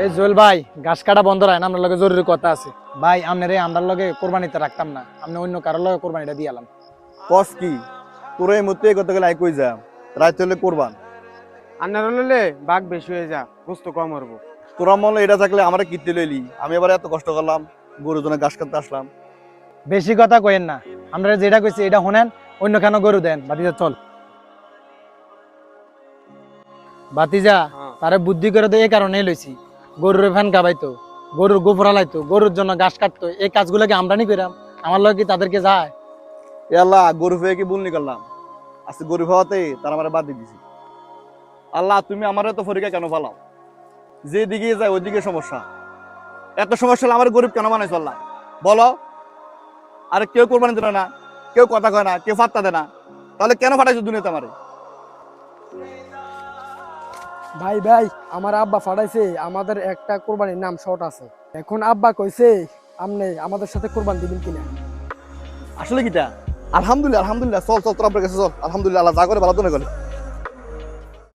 এই জুয়েল ভাই, ঘাস কাটা বন্ধ রাখেন, আপনার লগে জরুরি কথা আছে। ভাই আপনার এই আমরার লগে কোরবানিতে রাখতাম না, আপনি অন্য কারোর লগে কোরবানিটা দিয়ে এলাম। কস কি তোর এই মধ্যে করতে গেলে কই যা রাত হলে কোরবান আন্নার হলে বাঘ বেশি হয়ে যা গোস্ত কম হবো। তোরা মনে এটা থাকলে আমার কিনতে লইলি, আমি এবার এত কষ্ট করলাম গরুর জন্য ঘাস কাটতে আসলাম। বেশি কথা কইেন না, আমরা যেটা কইছি এটা শুনেন, অন্য কেন গরু দেন। বাতিজা চল। বাতিজা তারে বুদ্ধি করে তো এই কারণেই লইছি, গরুর ফ্যান কাবাইতো, গরুর গোফরা লাইতো, গরুর জন্য ঘাস কাটতো, এই কাজগুলোকে আমরা নি কইরাম, আমার লগে কি তাদেরকে যায়? এ আল্লাহ, গরু ফেয়ে কি বুলনি করলাম, আজকে গরু খাওয়াতে তারা আমার বাদ দিয়ে দিছি। আল্লাহ, তুমি আমার এত ফরিকা কেন ফালাও? যে দিকে যায় ওই দিকে সমস্যা। এত সমস্যা হলে আমার গরিব কেন বানাইছো আল্লাহ বলো? আরে কেউ কোরবানি দিল না, কেউ কথা কয় না, কেউ ফাত্তা দেয় না, তাহলে কেন ফাটাইছো দুনিয়াতে আমারে? ভাই ভাই, আমার আব্বা ফাটাইছে, আমাদের একটা কোরবানির নাম শর্ট আছে। এখন আব্বা কইছে আপনি আমাদের সাথে কোরবান দিবেন কিনা। আসলে কিটা? আলহামদুলিল্লাহ আলহামদুলিল্লাহ, চল চল তোর আপনার কাছে চল। আলহামদুলিল্লাহ, আল্লাহ যা করে ভালো তো না করে।